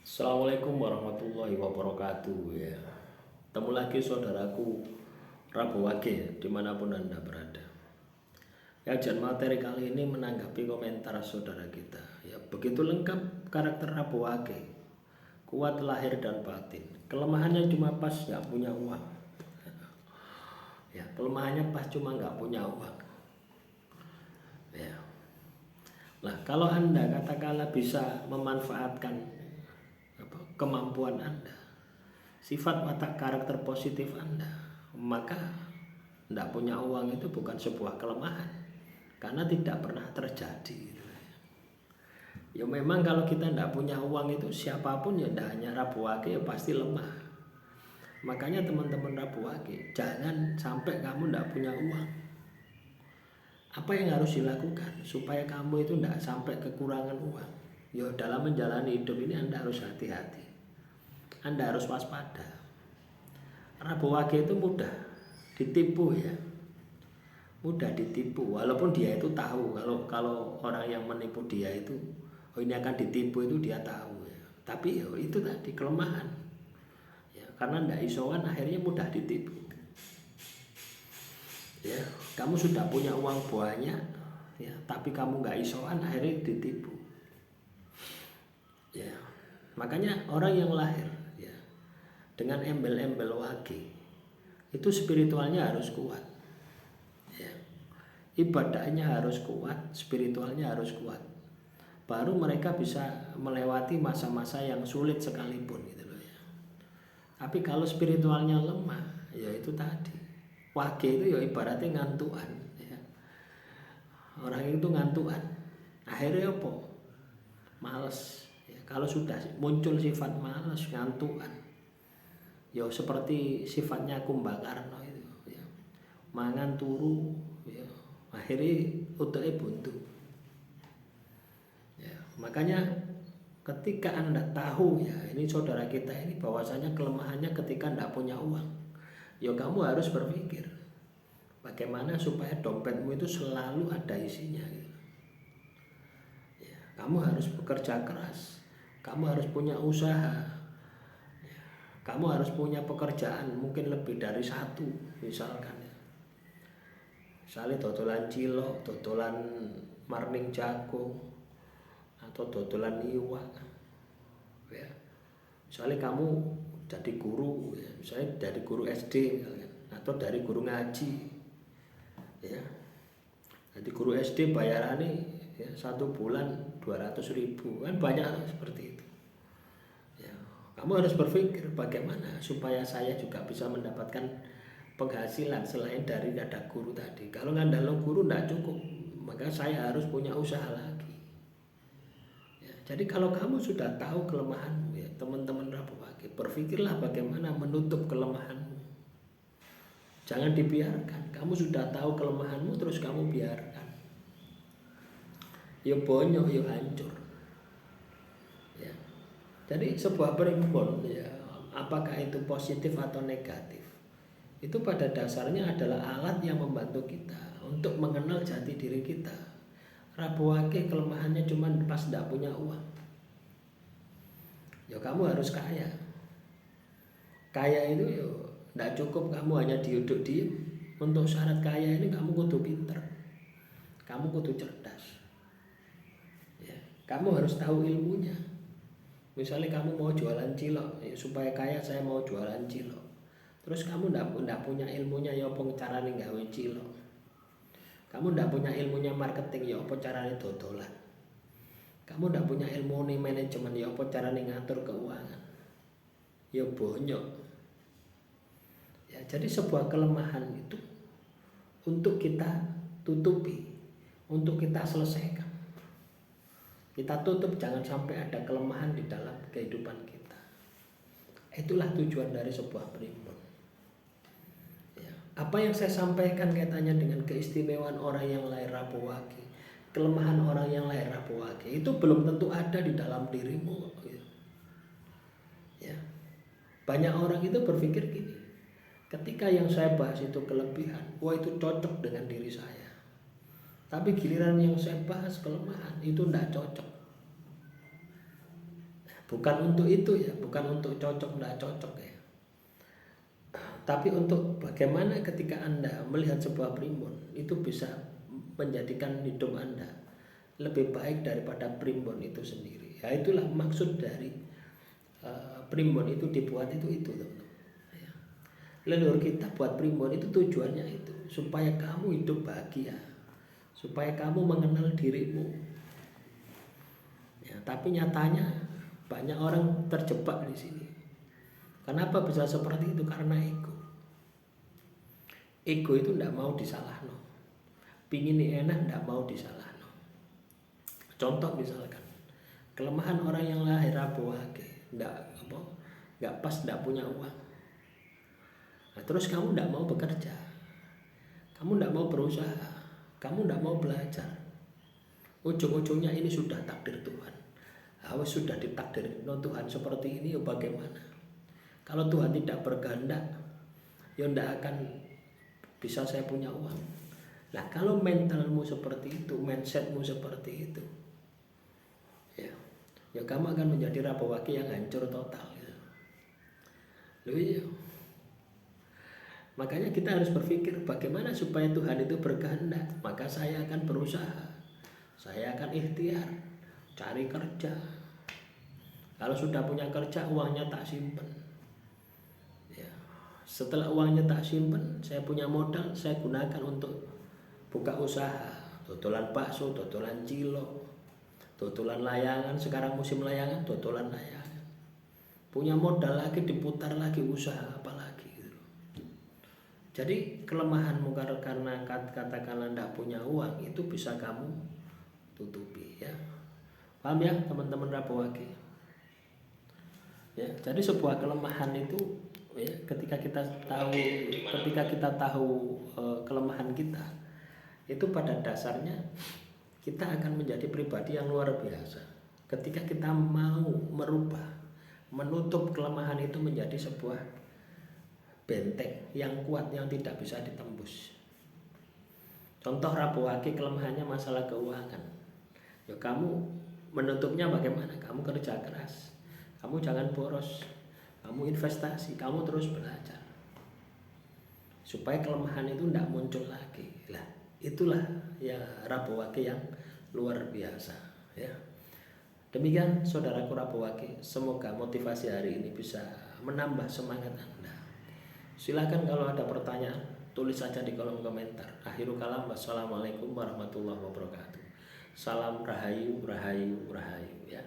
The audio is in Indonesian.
Assalamualaikum warahmatullahi wabarakatuh ya. Ketemu lagi saudaraku Rabu Wage dimanapun Anda berada. Kajian materi kali ini menanggapi komentar saudara kita. Ya, begitu lengkap karakter Rabu Wage. Kuat lahir dan batin. Kelemahannya cuma pas nggak punya uang. Ya, kelemahannya pas cuma nggak punya uang. Ya. Nah, kalau Anda katakanlah bisa memanfaatkan kemampuan Anda, sifat watak karakter positif Anda, maka tidak punya uang itu bukan sebuah kelemahan, karena tidak pernah terjadi. Ya memang kalau kita tidak punya uang itu siapapun ya tidak hanya Rabu Wage ya pasti lemah. Makanya teman-teman Rabu Wage, jangan sampai kamu tidak punya uang. Apa yang harus dilakukan supaya kamu itu tidak sampai kekurangan uang? Ya dalam menjalani hidup ini Anda harus hati-hati. Anda harus waspada. Rabu Wage itu mudah ditipu ya. Mudah ditipu walaupun dia itu tahu kalau orang yang menipu dia itu ini akan ditipu itu dia tahu ya. Tapi ya itu tadi kelemahan. Ya, karena tidak isokan akhirnya mudah ditipu. Ya, kamu sudah punya uang banyak ya, tapi kamu nggak isokan akhirnya ditipu. Ya, makanya orang yang lahir ya dengan embel-embel Wage itu spiritualnya harus kuat. Ya, ibadahnya harus kuat, spiritualnya harus kuat. Baru mereka bisa melewati masa-masa yang sulit sekalipun gitu loh ya. Tapi kalau spiritualnya lemah, ya itu tadi. Wage itu ya ibaratnya ngantuan ya. Orang itu ngantuan. Akhirnya apa? Males. Ya, kalau sudah muncul sifat males, ngantuan. Ya seperti sifatnya Kumbakarna itu ya. Mangan turu ya. Akhirnya utuke buntu. Ya, makanya ketika Anda tahu ya ini saudara kita ini bahwasanya kelemahannya ketika tidak punya uang, ya kamu harus berpikir bagaimana supaya dompetmu itu selalu ada isinya gitu. Ya, kamu harus bekerja keras, kamu harus punya usaha ya, kamu harus punya pekerjaan mungkin lebih dari satu misalkan ya. Misalnya dodolan cilok, dodolan marning jagung, atau dodolan iwak ya. Misalnya kamu jadi guru ya, misalnya dari guru SD misalnya, atau dari guru ngaji ya. Jadi guru SD bayarannya ya, 1 bulan 200.000 kan banyak seperti itu ya. Kamu harus berpikir bagaimana supaya saya juga bisa mendapatkan penghasilan selain dari ada guru tadi. Kalau ngandalin guru tidak cukup, maka saya harus punya usaha lagi ya. Jadi kalau kamu sudah tahu kelemahanmu ya teman-teman Rabu Wage, berpikirlah bagaimana menutup kelemahanmu. Jangan dibiarkan. Kamu sudah tahu kelemahanmu terus kamu biarkan. Ya bonyok, ya hancur. Ya. Jadi sebuah primbon ya, apakah itu positif atau negatif, itu pada dasarnya adalah alat yang membantu kita untuk mengenal jati diri kita. Rabu Wage kelemahannya cuma pas tidak punya uang. Ya kamu harus kaya. Kaya itu ya tidak cukup kamu hanya duduk diem. Untuk syarat kaya ini kamu kudu pinter, kamu kudu cerdas ya. Kamu harus tahu ilmunya. Misalnya kamu mau jualan cilok ya, supaya kaya saya mau jualan cilok. Terus kamu tidak punya ilmunya ya apa carane gawe cilok. Kamu tidak punya ilmunya marketing ya apa carane dodolan. Kamu tidak punya ilmu nih manajemen ya apa carane ngatur keuangan. Ya bonyok. Ya, jadi sebuah kelemahan itu untuk kita tutupi, untuk kita selesaikan. Kita tutup jangan sampai ada kelemahan di dalam kehidupan kita. Itulah tujuan dari sebuah primbon. Ya. Apa yang saya sampaikan kaitannya dengan keistimewaan orang yang lahir Rabu Wage, kelemahan orang yang lahir Rabu Wage itu belum tentu ada di dalam dirimu. Ya. Banyak orang itu berpikir gini, ketika yang saya bahas itu kelebihan, wah itu cocok dengan diri saya. Tapi giliran yang saya bahas kelemahan itu tidak cocok. Bukan untuk itu ya, bukan untuk cocok nggak cocok ya. Tapi untuk bagaimana ketika Anda melihat sebuah primbon itu bisa menjadikan hidup Anda lebih baik daripada primbon itu sendiri. Ya itulah maksud dari primbon itu dibuat itu teman-teman. Ya. Leluhur kita buat primbon itu tujuannya itu supaya kamu hidup bahagia, supaya kamu mengenal dirimu. Ya, tapi nyatanya banyak orang terjebak di sini. Kenapa bisa seperti itu? Karena ego. Ego itu tidak mau disalahno. Pingin enak tidak mau disalahno. Contoh misalkan, kelemahan orang yang lahir Rabu Wage, nggak pas, tidak punya uang. Nah, terus kamu tidak mau bekerja, kamu tidak mau berusaha, kamu tidak mau belajar. Ujung-ujungnya ini sudah takdir Tuhan. Sudah ditakdir Tuhan seperti ini, bagaimana? Kalau Tuhan tidak berkehendak, ya tidak akan bisa saya punya uang. Nah, kalau mentalmu seperti itu, mindsetmu seperti itu, ya kamu akan menjadi Rabawaki yang hancur total. Loh iya. Makanya kita harus berpikir bagaimana supaya Tuhan itu berkehendak. Maka saya akan berusaha, saya akan ikhtiar, cari kerja. Kalau sudah punya kerja, uangnya tak simpen. Ya. Setelah uangnya tak simpen, saya punya modal, saya gunakan untuk buka usaha, totolan bakso, totolan cilok, totolan layangan. Sekarang musim layangan, totolan layangan. Punya modal lagi, diputar lagi usaha apalagi gitu. Jadi kelemahanmu karena katakanlah tidak punya uang itu bisa kamu tutupi ya. Paham ya teman-teman Rabawaki? Ya, jadi sebuah kelemahan itu ya, ketika kita tahu kelemahan kita, itu pada dasarnya kita akan menjadi pribadi yang luar biasa. Ketika kita mau merubah, menutup kelemahan itu menjadi sebuah benteng yang kuat yang tidak bisa ditembus. Contoh Rabawaki kelemahannya masalah keuangan. Ya kamu menutupnya bagaimana? Kamu kerja keras, kamu jangan boros, kamu investasi, kamu terus belajar supaya kelemahan itu tidak muncul lagi. Lah, itulah ya Rabawaki yang luar biasa ya. Demikian saudaraku Rabawaki, semoga motivasi hari ini bisa menambah semangat Anda. Silakan kalau ada pertanyaan, tulis saja di kolom komentar. Akhirul kalam, wassalamualaikum warahmatullahi wabarakatuh. Salam rahayu, rahayu, rahayu ya.